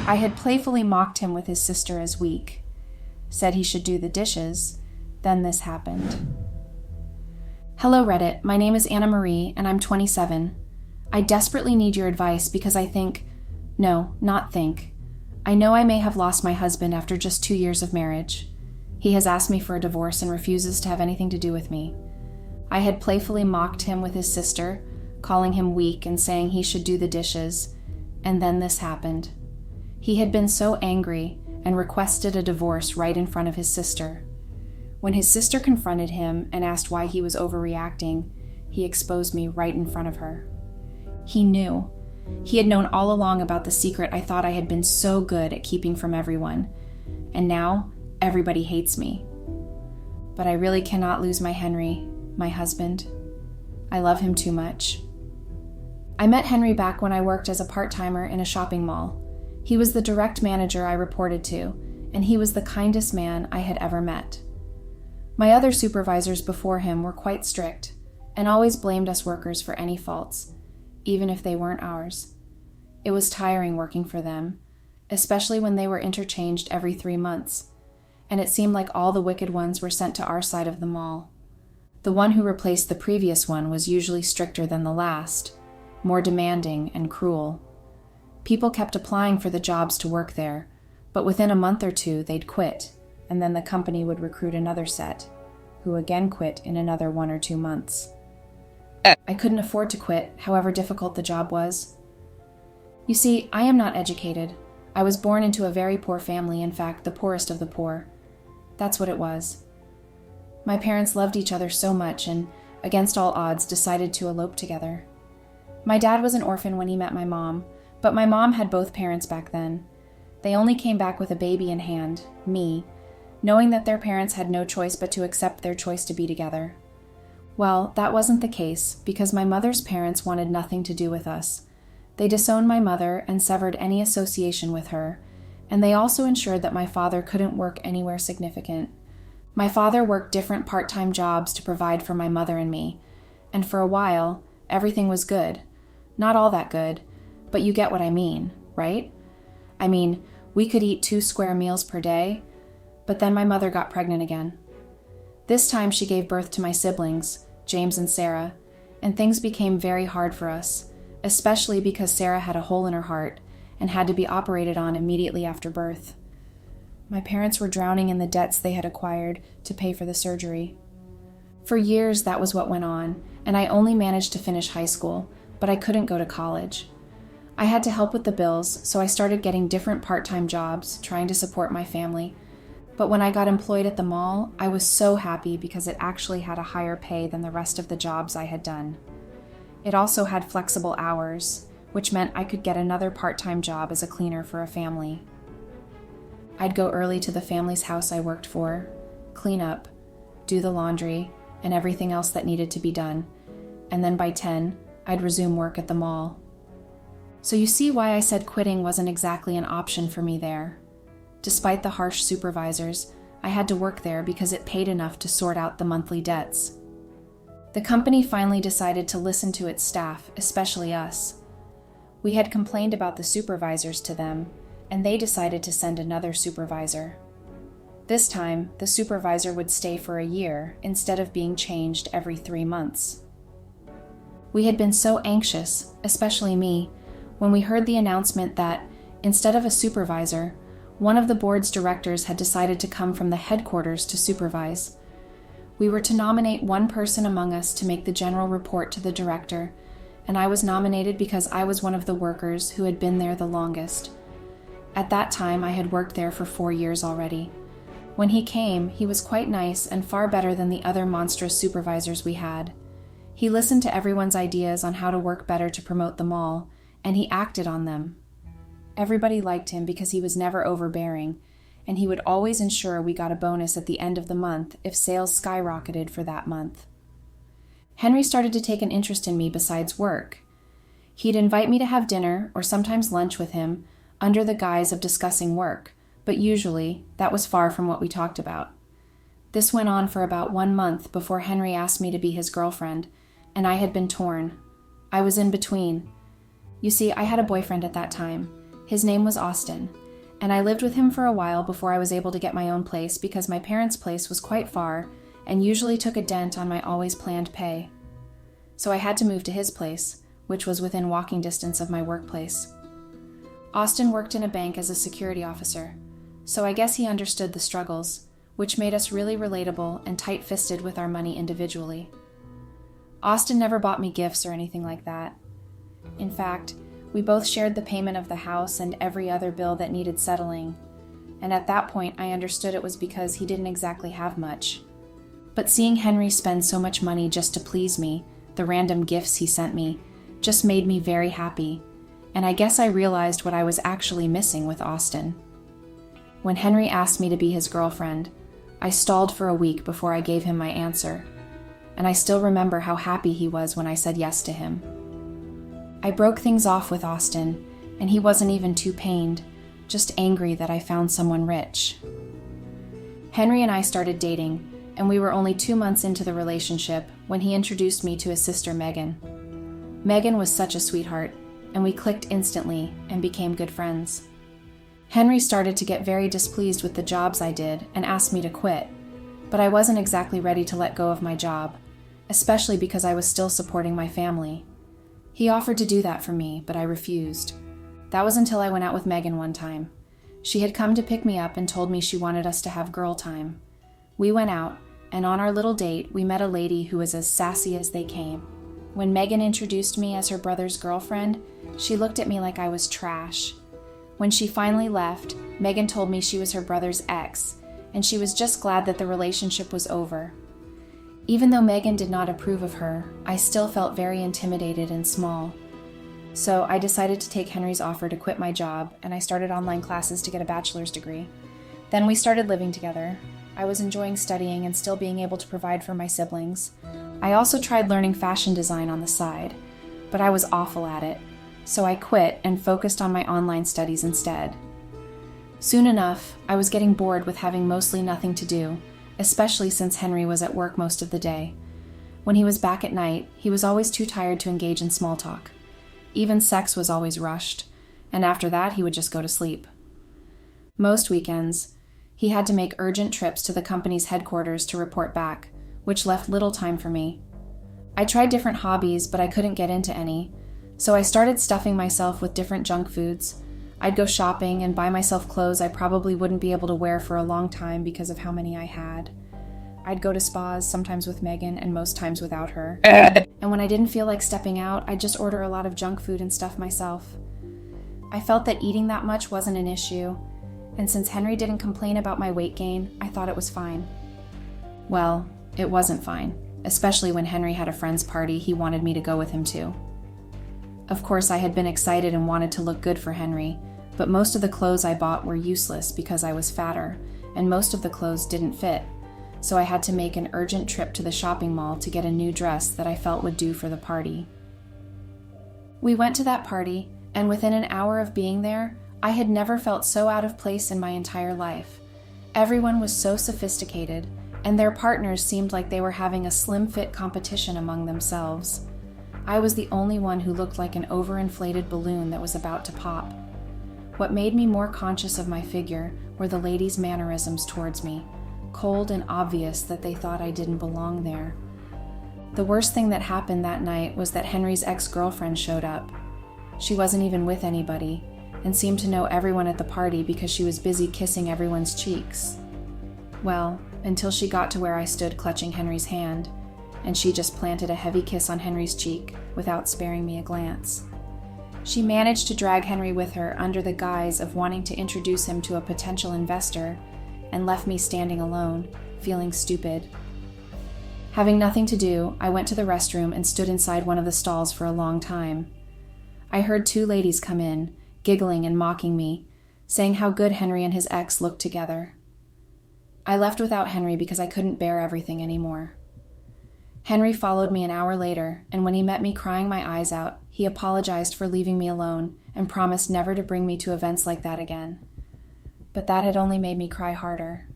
I had playfully mocked him with his sister as weak, said he should do the dishes. Then this happened. Hello Reddit, my name is Anna Marie and I'm 27. I desperately need your advice because I know I may have lost my husband after just 2 years of marriage. He has asked me for a divorce and refuses to have anything to do with me. I had playfully mocked him with his sister, calling him weak and saying he should do the dishes, and then this happened. He had been so angry and requested a divorce right in front of his sister. When his sister confronted him and asked why he was overreacting, he exposed me right in front of her. He knew. He had known all along about the secret I thought I had been so good at keeping from everyone, and now everybody hates me. But I really cannot lose my Henry, my husband. I love him too much. I met Henry back when I worked as a part-timer in a shopping mall. He was the direct manager I reported to, and he was the kindest man I had ever met. My other supervisors before him were quite strict and always blamed us workers for any faults, even if they weren't ours. It was tiring working for them, especially when they were interchanged every 3 months, and it seemed like all the wicked ones were sent to our side of the mall. The one who replaced the previous one was usually stricter than the last, more demanding and cruel. People kept applying for the jobs to work there, but within a month or two they'd quit, and then the company would recruit another set, who again quit in another 1 or 2 months. I couldn't afford to quit, however difficult the job was. You see, I am not educated. I was born into a very poor family, in fact, the poorest of the poor. That's what it was. My parents loved each other so much and, against all odds, decided to elope together. My dad was an orphan when he met my mom, but my mom had both parents back then. They only came back with a baby in hand, me, knowing that their parents had no choice but to accept their choice to be together. Well, that wasn't the case, because my mother's parents wanted nothing to do with us. They disowned my mother and severed any association with her, and they also ensured that my father couldn't work anywhere significant. My father worked different part-time jobs to provide for my mother and me, and for a while, everything was good. Not all that good, but you get what I mean, right? I mean, we could eat 2 square meals per day, but then my mother got pregnant again. This time she gave birth to my siblings, James and Sarah, and things became very hard for us, especially because Sarah had a hole in her heart and had to be operated on immediately after birth. My parents were drowning in the debts they had acquired to pay for the surgery. For years that was what went on, and I only managed to finish high school, but I couldn't go to college. I had to help with the bills, so I started getting different part-time jobs, trying to support my family. But when I got employed at the mall, I was so happy because it actually had a higher pay than the rest of the jobs I had done. It also had flexible hours, which meant I could get another part-time job as a cleaner for a family. I'd go early to the family's house I worked for, clean up, do the laundry, and everything else that needed to be done, and then by 10, I'd resume work at the mall. So you see why I said quitting wasn't exactly an option for me there. Despite the harsh supervisors, I had to work there because it paid enough to sort out the monthly debts. The company finally decided to listen to its staff, especially us. We had complained about the supervisors to them, and they decided to send another supervisor. This time, the supervisor would stay for a year instead of being changed every 3 months. We had been so anxious, especially me, when we heard the announcement that, instead of a supervisor, one of the board's directors had decided to come from the headquarters to supervise. We were to nominate one person among us to make the general report to the director, and I was nominated because I was one of the workers who had been there the longest. At that time, I had worked there for 4 years already. When he came, he was quite nice and far better than the other monstrous supervisors we had. He listened to everyone's ideas on how to work better to promote the mall, and he acted on them. Everybody liked him because he was never overbearing, and he would always ensure we got a bonus at the end of the month if sales skyrocketed for that month. Henry started to take an interest in me besides work. He'd invite me to have dinner or sometimes lunch with him under the guise of discussing work, but usually that was far from what we talked about. This went on for about 1 month before Henry asked me to be his girlfriend, and I had been torn. I was in between. You see, I had a boyfriend at that time. His name was Austin, and I lived with him for a while before I was able to get my own place because my parents' place was quite far and usually took a dent on my always planned pay. So I had to move to his place, which was within walking distance of my workplace. Austin worked in a bank as a security officer, so I guess he understood the struggles, which made us really relatable and tight-fisted with our money individually. Austin never bought me gifts or anything like that. In fact, we both shared the payment of the house and every other bill that needed settling, and at that point I understood it was because he didn't exactly have much. But seeing Henry spend so much money just to please me, the random gifts he sent me, just made me very happy, and I guess I realized what I was actually missing with Austin. When Henry asked me to be his girlfriend, I stalled for a week before I gave him my answer, and I still remember how happy he was when I said yes to him. I broke things off with Austin, and he wasn't even too pained, just angry that I found someone rich. Henry and I started dating, and we were only 2 months into the relationship when he introduced me to his sister Megan. Megan was such a sweetheart, and we clicked instantly and became good friends. Henry started to get very displeased with the jobs I did and asked me to quit, but I wasn't exactly ready to let go of my job, especially because I was still supporting my family. He offered to do that for me, but I refused. That was until I went out with Megan one time. She had come to pick me up and told me she wanted us to have girl time. We went out, and on our little date, we met a lady who was as sassy as they came. When Megan introduced me as her brother's girlfriend, she looked at me like I was trash. When she finally left, Megan told me she was her brother's ex, and she was just glad that the relationship was over. Even though Megan did not approve of her, I still felt very intimidated and small. So I decided to take Henry's offer to quit my job, and I started online classes to get a bachelor's degree. Then we started living together. I was enjoying studying and still being able to provide for my siblings. I also tried learning fashion design on the side, but I was awful at it, so I quit and focused on my online studies instead. Soon enough, I was getting bored with having mostly nothing to do, especially since Henry was at work most of the day. When he was back at night, he was always too tired to engage in small talk. Even sex was always rushed, and after that he would just go to sleep. Most weekends, he had to make urgent trips to the company's headquarters to report back, which left little time for me. I tried different hobbies, but I couldn't get into any, so I started stuffing myself with different junk foods. I'd go shopping and buy myself clothes I probably wouldn't be able to wear for a long time because of how many I had. I'd go to spas, sometimes with Megan and most times without her. And when I didn't feel like stepping out, I'd just order a lot of junk food and stuff myself. I felt that eating that much wasn't an issue, and since Henry didn't complain about my weight gain, I thought it was fine. Well, it wasn't fine, especially when Henry had a friend's party he wanted me to go with him to. Of course, I had been excited and wanted to look good for Henry, but most of the clothes I bought were useless because I was fatter, and most of the clothes didn't fit, so I had to make an urgent trip to the shopping mall to get a new dress that I felt would do for the party. We went to that party, and within an hour of being there, I had never felt so out of place in my entire life. Everyone was so sophisticated, and their partners seemed like they were having a slim-fit competition among themselves. I was the only one who looked like an overinflated balloon that was about to pop. What made me more conscious of my figure were the ladies' mannerisms towards me, cold and obvious that they thought I didn't belong there. The worst thing that happened that night was that Henry's ex-girlfriend showed up. She wasn't even with anybody, and seemed to know everyone at the party because she was busy kissing everyone's cheeks. Well, until she got to where I stood clutching Henry's hand, and she just planted a heavy kiss on Henry's cheek without sparing me a glance. She managed to drag Henry with her under the guise of wanting to introduce him to a potential investor, and left me standing alone, feeling stupid. Having nothing to do, I went to the restroom and stood inside one of the stalls for a long time. I heard 2 ladies come in, giggling and mocking me, saying how good Henry and his ex looked together. I left without Henry because I couldn't bear everything anymore. Henry followed me an hour later, and when he met me crying my eyes out, he apologized for leaving me alone and promised never to bring me to events like that again. But that had only made me cry harder,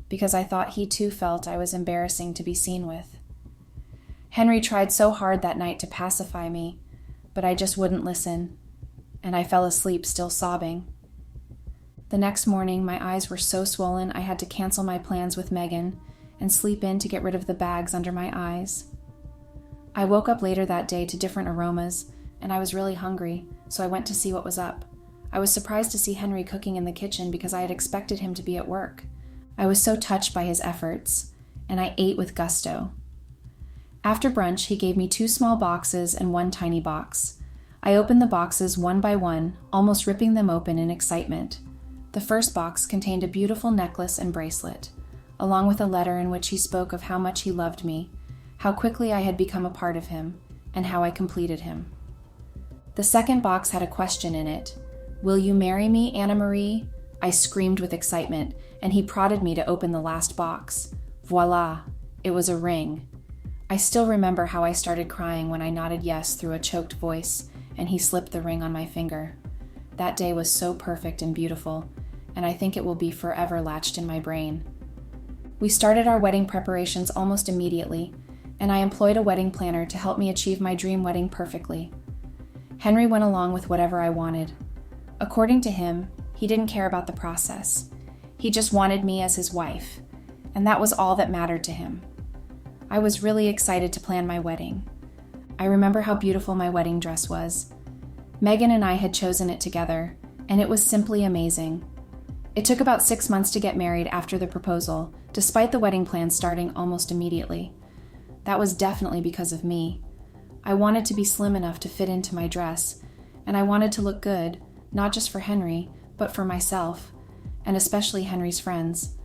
because I thought he too felt I was embarrassing to be seen with. Henry tried so hard that night to pacify me, but I just wouldn't listen. and I fell asleep still sobbing. The next morning, my eyes were so swollen I had to cancel my plans with Megan and sleep in to get rid of the bags under my eyes. I woke up later that day to different aromas, and I was really hungry, so I went to see what was up. I was surprised to see Henry cooking in the kitchen because I had expected him to be at work. I was so touched by his efforts, and I ate with gusto. After brunch, he gave me 2 small boxes and 1 tiny box. I opened the boxes one by one, almost ripping them open in excitement. The first box contained a beautiful necklace and bracelet, along with a letter in which he spoke of how much he loved me, how quickly I had become a part of him, and how I completed him. The second box had a question in it. "Will you marry me, Anna Marie?" I screamed with excitement, and he prodded me to open the last box. Voila! It was a ring. I still remember how I started crying when I nodded yes through a choked voice, and he slipped the ring on my finger. That day was so perfect and beautiful, and I think it will be forever latched in my brain. We started our wedding preparations almost immediately, and I employed a wedding planner to help me achieve my dream wedding perfectly. Henry went along with whatever I wanted. According to him, he didn't care about the process. He just wanted me as his wife, and that was all that mattered to him. I was really excited to plan my wedding. I remember how beautiful my wedding dress was. Megan and I had chosen it together, and it was simply amazing. It took about 6 months to get married after the proposal, despite the wedding plans starting almost immediately. That was definitely because of me. I wanted to be slim enough to fit into my dress, and I wanted to look good, not just for Henry, but for myself, and especially Henry's friends.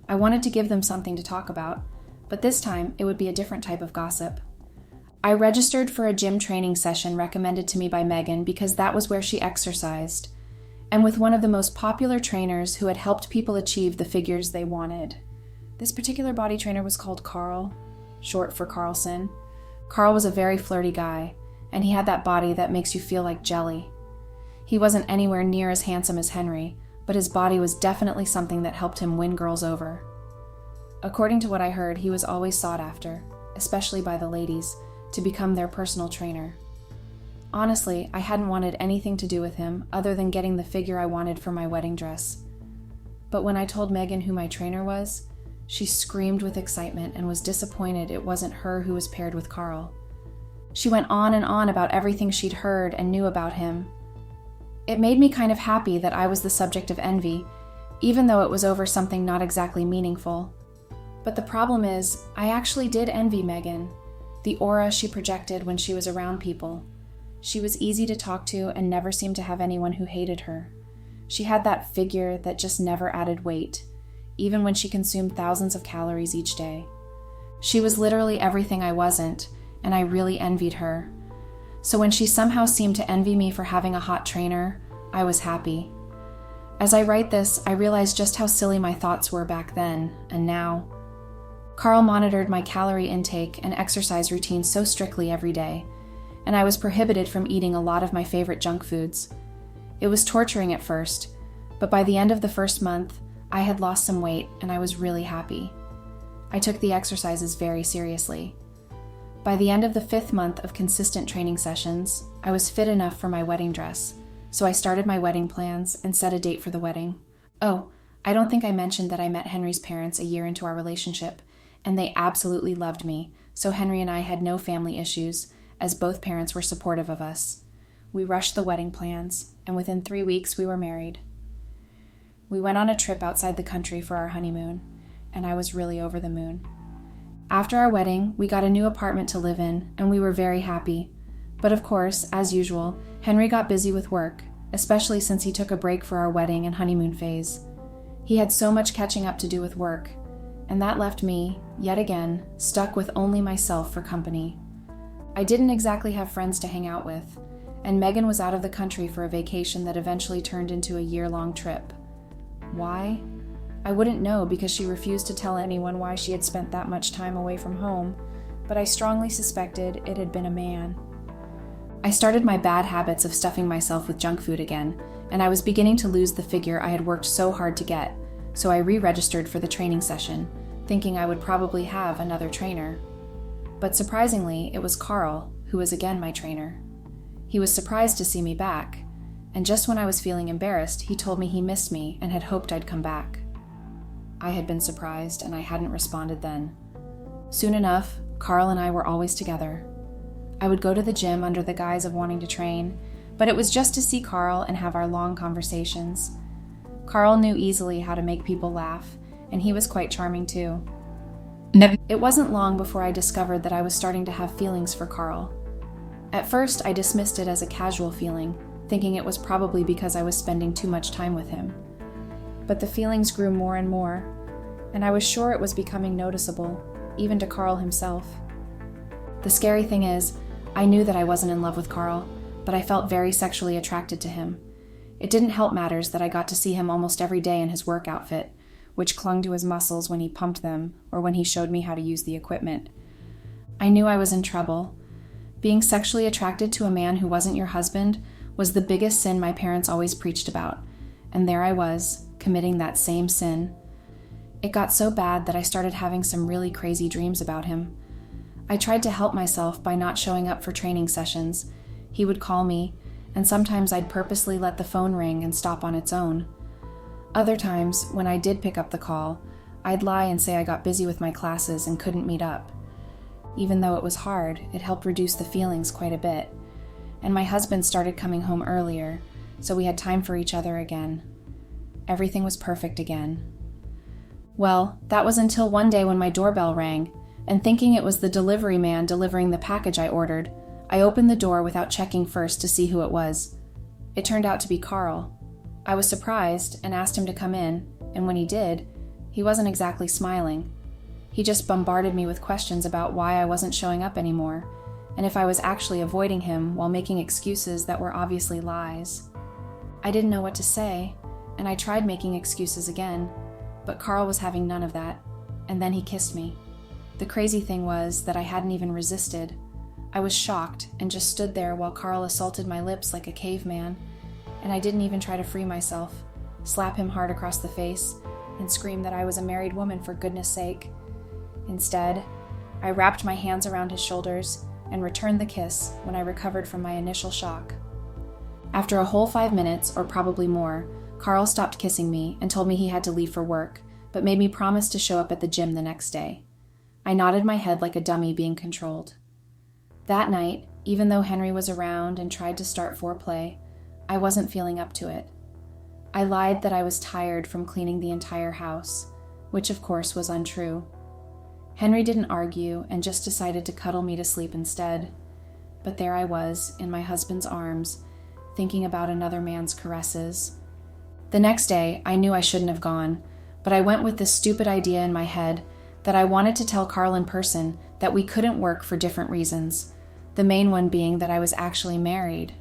I wanted to give them something to talk about, but this time it would be a different type of gossip. I registered for a gym training session recommended to me by Megan because that was where she exercised, and with one of the most popular trainers who had helped people achieve the figures they wanted. This particular body trainer was called Carl, short for Carlson. Carl was a very flirty guy, and he had that body that makes you feel like jelly. He wasn't anywhere near as handsome as Henry, but his body was definitely something that helped him win girls over. According to what I heard, he was always sought after, especially by the ladies, to become their personal trainer. Honestly, I hadn't wanted anything to do with him other than getting the figure I wanted for my wedding dress. But when I told Megan who my trainer was, she screamed with excitement and was disappointed it wasn't her who was paired with Carl. She went on and on about everything she'd heard and knew about him. It made me kind of happy that I was the subject of envy, even though it was over something not exactly meaningful. But the problem is, I actually did envy Megan, the aura she projected when she was around people. She was easy to talk to and never seemed to have anyone who hated her. She had that figure that just never added weight, even when she consumed thousands of calories each day. She was literally everything I wasn't, and I really envied her. So when she somehow seemed to envy me for having a hot trainer, I was happy. As I write this, I realize just how silly my thoughts were back then, and now. Carl monitored my calorie intake and exercise routine so strictly every day, and I was prohibited from eating a lot of my favorite junk foods. It was torturing at first, but by the end of the first month, I had lost some weight and I was really happy. I took the exercises very seriously. By the end of the 5th month of consistent training sessions, I was fit enough for my wedding dress, so I started my wedding plans and set a date for the wedding. Oh, I don't think I mentioned that I met Henry's parents a year into our relationship, and they absolutely loved me, so Henry and I had no family issues, as both parents were supportive of us. We rushed the wedding plans, and within 3 weeks we were married. We went on a trip outside the country for our honeymoon, and I was really over the moon. After our wedding, we got a new apartment to live in, and we were very happy. But of course, as usual, Henry got busy with work, especially since he took a break for our wedding and honeymoon phase. He had so much catching up to do with work, and that left me, yet again, stuck with only myself for company. I didn't exactly have friends to hang out with, and Megan was out of the country for a vacation that eventually turned into a year-long trip. Why? I wouldn't know because she refused to tell anyone why she had spent that much time away from home, but I strongly suspected it had been a man. I started my bad habits of stuffing myself with junk food again, and I was beginning to lose the figure I had worked so hard to get, so I re-registered for the training session, thinking I would probably have another trainer. But surprisingly, it was Carl, who was again my trainer. He was surprised to see me back, and just when I was feeling embarrassed, he told me he missed me and had hoped I'd come back. I had been surprised, and I hadn't responded then. Soon enough, Carl and I were always together. I would go to the gym under the guise of wanting to train, but it was just to see Carl and have our long conversations. Carl knew easily how to make people laugh, and he was quite charming too. It wasn't long before I discovered that I was starting to have feelings for Carl. At first, I dismissed it as a casual feeling, thinking it was probably because I was spending too much time with him. But the feelings grew more and more, and I was sure it was becoming noticeable, even to Carl himself. The scary thing is, I knew that I wasn't in love with Carl, but I felt very sexually attracted to him. It didn't help matters that I got to see him almost every day in his work outfit, which clung to his muscles when he pumped them or when he showed me how to use the equipment. I knew I was in trouble. Being sexually attracted to a man who wasn't your husband was the biggest sin my parents always preached about, and there I was, committing that same sin. It got so bad that I started having some really crazy dreams about him. I tried to help myself by not showing up for training sessions. He would call me, and sometimes I'd purposely let the phone ring and stop on its own. Other times, when I did pick up the call, I'd lie and say I got busy with my classes and couldn't meet up. Even though it was hard, it helped reduce the feelings quite a bit. And my husband started coming home earlier, so we had time for each other again. Everything was perfect again. Well, that was until one day when my doorbell rang, and thinking it was the delivery man delivering the package I ordered, I opened the door without checking first to see who it was. It turned out to be Carl. I was surprised and asked him to come in, and when he did, he wasn't exactly smiling. He just bombarded me with questions about why I wasn't showing up anymore, and if I was actually avoiding him while making excuses that were obviously lies. I didn't know what to say, and I tried making excuses again, but Carl was having none of that, and then he kissed me. The crazy thing was that I hadn't even resisted. I was shocked and just stood there while Carl assaulted my lips like a caveman, and I didn't even try to free myself, slap him hard across the face, and scream that I was a married woman for goodness sake. Instead, I wrapped my hands around his shoulders and returned the kiss when I recovered from my initial shock. After a whole 5 minutes, or probably more, Carl stopped kissing me and told me he had to leave for work, but made me promise to show up at the gym the next day. I nodded my head like a dummy being controlled. That night, even though Henry was around and tried to start foreplay, I wasn't feeling up to it. I lied that I was tired from cleaning the entire house, which of course was untrue. Henry didn't argue and just decided to cuddle me to sleep instead. But there I was, in my husband's arms, thinking about another man's caresses. The next day, I knew I shouldn't have gone, but I went with this stupid idea in my head that I wanted to tell Carl in person that we couldn't work for different reasons, the main one being that I was actually married.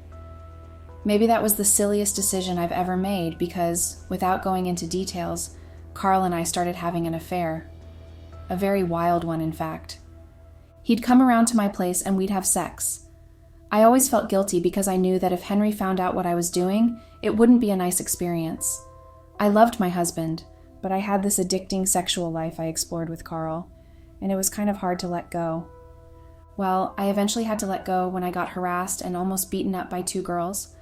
Maybe that was the silliest decision I've ever made because, without going into details, Carl and I started having an affair. A very wild one, in fact. He'd come around to my place and we'd have sex. I always felt guilty because I knew that if Henry found out what I was doing, it wouldn't be a nice experience. I loved my husband, but I had this addicting sexual life I explored with Carl, and it was kind of hard to let go. Well, I eventually had to let go when I got harassed and almost beaten up by 2 girls,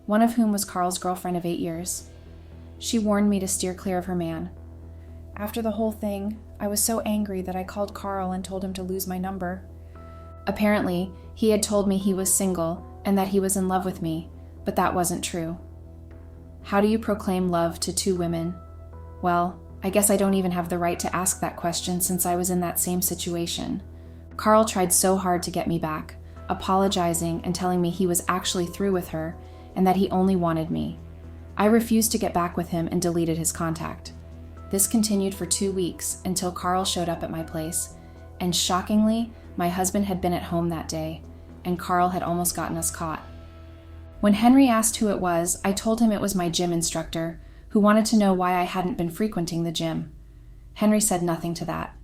one of whom was Carl's girlfriend of 8 years. She warned me to steer clear of her man. After the whole thing, I was so angry that I called Carl and told him to lose my number. Apparently, he had told me he was single and that he was in love with me, but that wasn't true. How do you proclaim love to 2 women? Well, I guess I don't even have the right to ask that question since I was in that same situation. Carl tried so hard to get me back, apologizing and telling me he was actually through with her and that he only wanted me. I refused to get back with him and deleted his contact. This continued for 2 weeks until Carl showed up at my place, and shockingly, my husband had been at home that day, and Carl had almost gotten us caught. When Henry asked who it was, I told him it was my gym instructor, who wanted to know why I hadn't been frequenting the gym. Henry said nothing to that.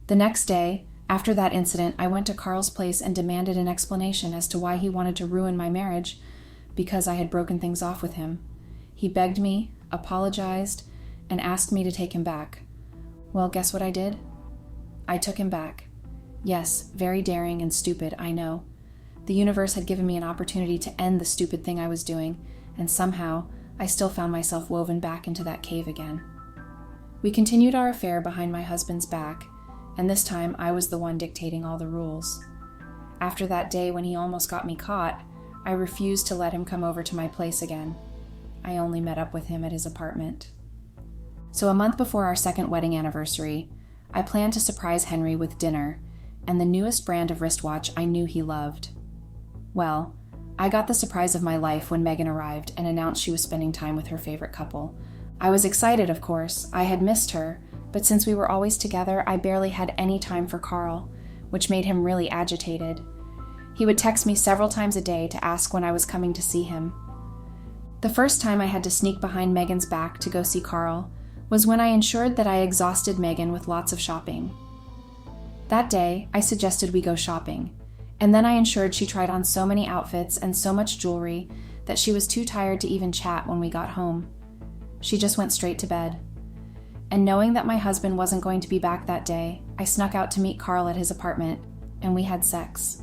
The next day, after that incident, I went to Carl's place and demanded an explanation as to why he wanted to ruin my marriage because I had broken things off with him. He begged me, apologized, and asked me to take him back. Well, guess what I did? I took him back. Yes, very daring and stupid, I know. The universe had given me an opportunity to end the stupid thing I was doing, and somehow I still found myself woven back into that cave again. We continued our affair behind my husband's back, and this time I was the one dictating all the rules. After that day when he almost got me caught, I refused to let him come over to my place again. I only met up with him at his apartment. So a month before our second wedding anniversary, I planned to surprise Henry with dinner and the newest brand of wristwatch I knew he loved. Well, I got the surprise of my life when Megan arrived and announced she was spending time with her favorite couple. I was excited, of course. I had missed her, but since we were always together, I barely had any time for Carl, which made him really agitated. He would text me several times a day to ask when I was coming to see him. The first time I had to sneak behind Megan's back to go see Carl was when I ensured that I exhausted Megan with lots of shopping. That day, I suggested we go shopping, and then I ensured she tried on so many outfits and so much jewelry that she was too tired to even chat when we got home. She just went straight to bed. And knowing that my husband wasn't going to be back that day, I snuck out to meet Carl at his apartment, and we had sex.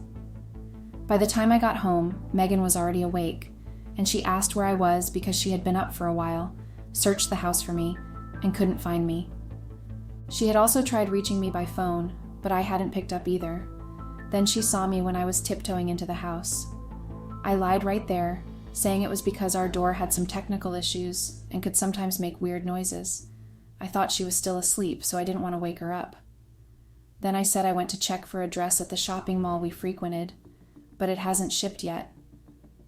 By the time I got home, Megan was already awake, and she asked where I was because she had been up for a while, searched the house for me, and couldn't find me. She had also tried reaching me by phone, but I hadn't picked up either. Then she saw me when I was tiptoeing into the house. I lied right there, saying it was because our door had some technical issues and could sometimes make weird noises. I thought she was still asleep, so I didn't want to wake her up. Then I said I went to check for a dress at the shopping mall we frequented, but it hasn't shipped yet.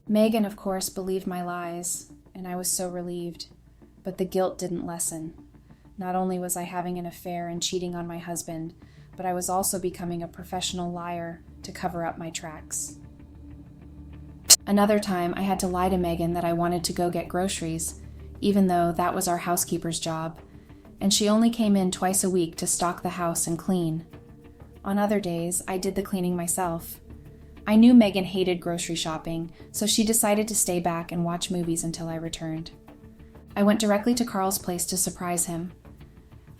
Megan, of course, believed my lies, and I was so relieved. But the guilt didn't lessen. Not only was I having an affair and cheating on my husband, but I was also becoming a professional liar to cover up my tracks. Another time, I had to lie to Megan that I wanted to go get groceries, even though that was our housekeeper's job, and she only came in twice a week to stock the house and clean. On other days, I did the cleaning myself. I knew Megan hated grocery shopping, so she decided to stay back and watch movies until I returned. I went directly to Carl's place to surprise him.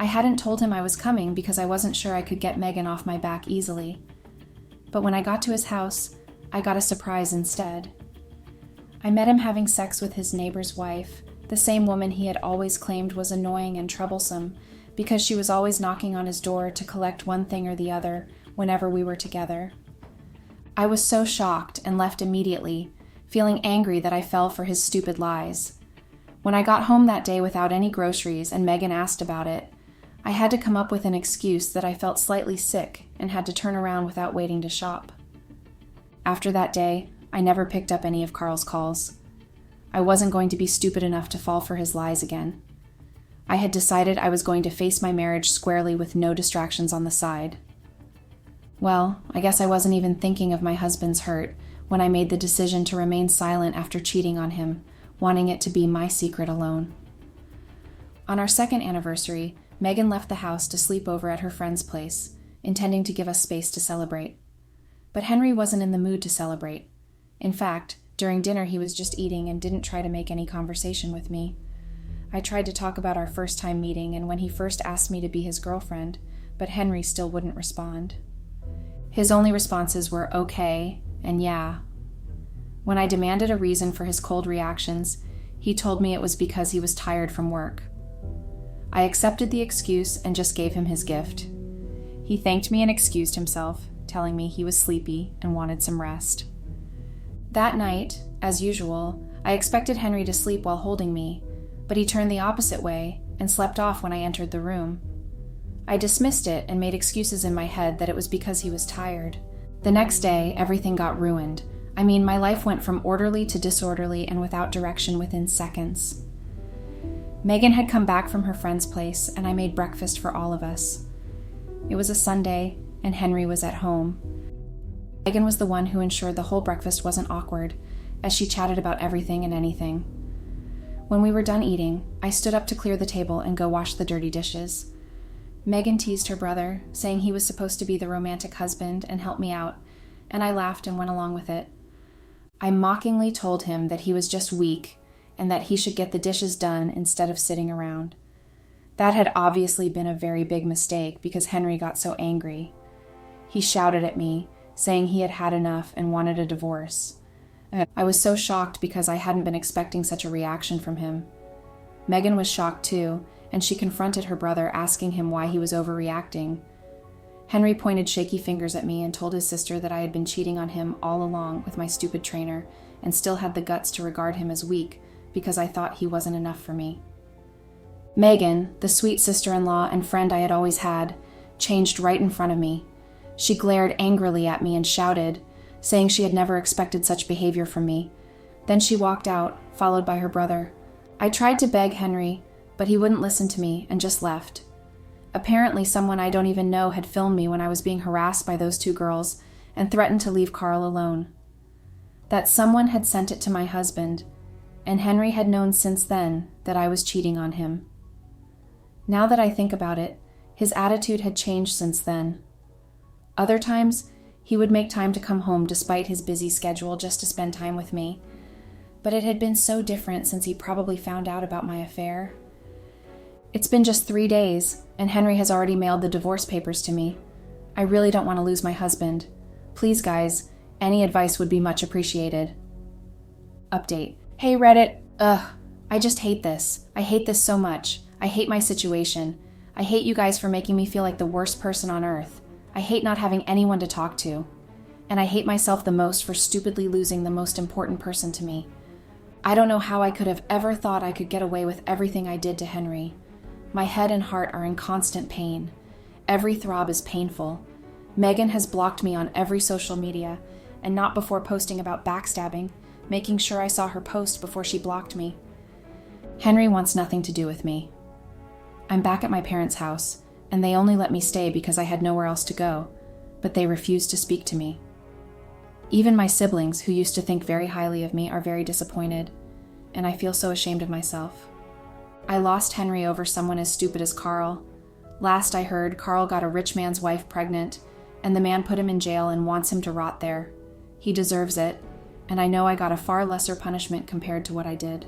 I hadn't told him I was coming because I wasn't sure I could get Megan off my back easily. But when I got to his house, I got a surprise instead. I met him having sex with his neighbor's wife, the same woman he had always claimed was annoying and troublesome because she was always knocking on his door to collect one thing or the other whenever we were together. I was so shocked and left immediately, feeling angry that I fell for his stupid lies. When I got home that day without any groceries and Megan asked about it, I had to come up with an excuse that I felt slightly sick and had to turn around without waiting to shop. After that day, I never picked up any of Carl's calls. I wasn't going to be stupid enough to fall for his lies again. I had decided I was going to face my marriage squarely with no distractions on the side. Well, I guess I wasn't even thinking of my husband's hurt when I made the decision to remain silent after cheating on him, wanting it to be my secret alone. On our second anniversary, Megan left the house to sleep over at her friend's place, intending to give us space to celebrate. But Henry wasn't in the mood to celebrate. In fact, during dinner he was just eating and didn't try to make any conversation with me. I tried to talk about our first time meeting and when he first asked me to be his girlfriend, but Henry still wouldn't respond. His only responses were okay and yeah. When I demanded a reason for his cold reactions, he told me it was because he was tired from work. I accepted the excuse and just gave him his gift. He thanked me and excused himself, telling me he was sleepy and wanted some rest. That night, as usual, I expected Henry to sleep while holding me, but he turned the opposite way and slept off when I entered the room. I dismissed it and made excuses in my head that it was because he was tired. The next day, everything got ruined. I mean, my life went from orderly to disorderly and without direction within seconds. Megan had come back from her friend's place, and I made breakfast for all of us. It was a Sunday, and Henry was at home. Megan was the one who ensured the whole breakfast wasn't awkward, as she chatted about everything and anything. When we were done eating, I stood up to clear the table and go wash the dirty dishes. Megan teased her brother, saying he was supposed to be the romantic husband and help me out, and I laughed and went along with it. I mockingly told him that he was just weak and that he should get the dishes done instead of sitting around. That had obviously been a very big mistake because Henry got so angry. He shouted at me, saying he had had enough and wanted a divorce. I was so shocked because I hadn't been expecting such a reaction from him. Megan was shocked too, and she confronted her brother, asking him why he was overreacting. Henry pointed shaky fingers at me and told his sister that I had been cheating on him all along with my stupid trainer and still had the guts to regard him as weak because I thought he wasn't enough for me. Megan, the sweet sister-in-law and friend I had always had, changed right in front of me. She glared angrily at me and shouted, saying she had never expected such behavior from me. Then she walked out, followed by her brother. I tried to beg Henry, but he wouldn't listen to me and just left. Apparently someone I don't even know had filmed me when I was being harassed by those two girls and threatened to leave Carl alone. That someone had sent it to my husband, and Henry had known since then that I was cheating on him. Now that I think about it, his attitude had changed since then. Other times, he would make time to come home despite his busy schedule just to spend time with me. But it had been so different since he probably found out about my affair. It's been just 3 days, and Henry has already mailed the divorce papers to me. I really don't want to lose my husband. Please, guys, any advice would be much appreciated. Update. Hey, Reddit. I just hate this. I hate this so much. I hate my situation. I hate you guys for making me feel like the worst person on earth. I hate not having anyone to talk to. And I hate myself the most for stupidly losing the most important person to me. I don't know how I could have ever thought I could get away with everything I did to Henry. My head and heart are in constant pain. Every throb is painful. Megan has blocked me on every social media, and not before posting about backstabbing, making sure I saw her post before she blocked me. Henry wants nothing to do with me. I'm back at my parents' house, and they only let me stay because I had nowhere else to go, but they refused to speak to me. Even my siblings, who used to think very highly of me, are very disappointed, and I feel so ashamed of myself. I lost Henry over someone as stupid as Carl. Last I heard, Carl got a rich man's wife pregnant, and the man put him in jail and wants him to rot there. He deserves it, and I know I got a far lesser punishment compared to what I did.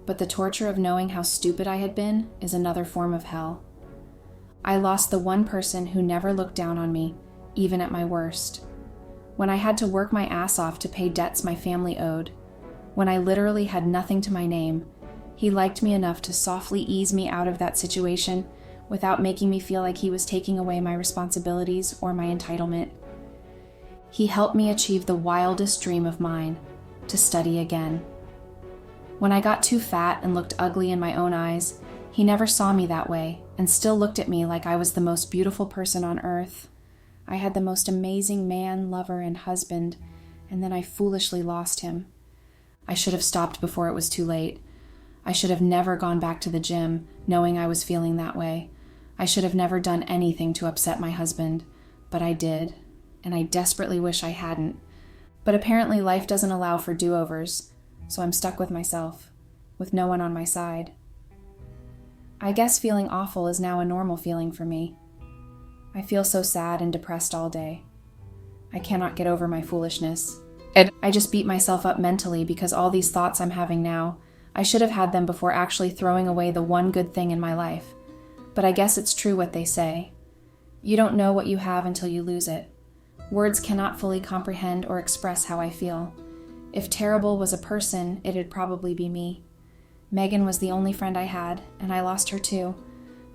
But the torture of knowing how stupid I had been is another form of hell. I lost the one person who never looked down on me, even at my worst. When I had to work my ass off to pay debts my family owed, when I literally had nothing to my name, he liked me enough to softly ease me out of that situation without making me feel like he was taking away my responsibilities or my entitlement. He helped me achieve the wildest dream of mine, to study again. When I got too fat and looked ugly in my own eyes, he never saw me that way and still looked at me like I was the most beautiful person on earth. I had the most amazing man, lover, and husband, and then I foolishly lost him. I should have stopped before it was too late. I should have never gone back to the gym, knowing I was feeling that way. I should have never done anything to upset my husband, but I did, and I desperately wish I hadn't. But apparently life doesn't allow for do-overs, so I'm stuck with myself, with no one on my side. I guess feeling awful is now a normal feeling for me. I feel so sad and depressed all day. I cannot get over my foolishness. I just beat myself up mentally because all these thoughts I'm having now, I should have had them before actually throwing away the one good thing in my life. But I guess it's true what they say. You don't know what you have until you lose it. Words cannot fully comprehend or express how I feel. If terrible was a person, it'd probably be me. Megan was the only friend I had, and I lost her too.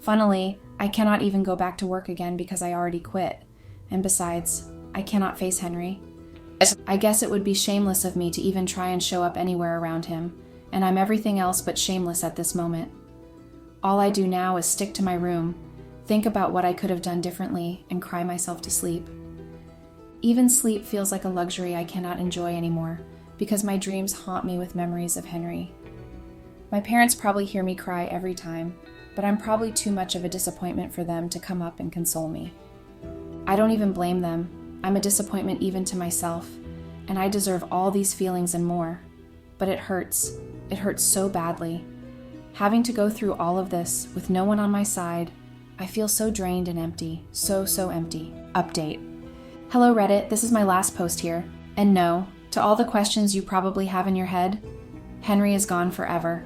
Funnily, I cannot even go back to work again because I already quit. And besides, I cannot face Henry. I guess it would be shameless of me to even try and show up anywhere around him, and I'm everything else but shameless at this moment. All I do now is stick to my room, think about what I could have done differently, and cry myself to sleep. Even sleep feels like a luxury I cannot enjoy anymore, because my dreams haunt me with memories of Henry. My parents probably hear me cry every time, but I'm probably too much of a disappointment for them to come up and console me. I don't even blame them. I'm a disappointment even to myself, and I deserve all these feelings and more. But it hurts. It hurts so badly. Having to go through all of this with no one on my side, I feel so drained and empty. So empty. Update. Hello Reddit, this is my last post here. And no, to all the questions you probably have in your head, Henry is gone forever.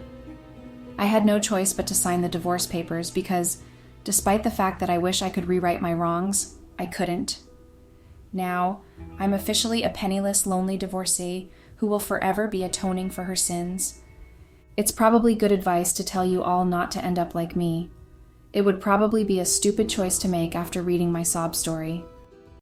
I had no choice but to sign the divorce papers because, despite the fact that I wish I could rewrite my wrongs, I couldn't. Now, I'm officially a penniless, lonely divorcee who will forever be atoning for her sins. It's probably good advice to tell you all not to end up like me. It would probably be a stupid choice to make after reading my sob story.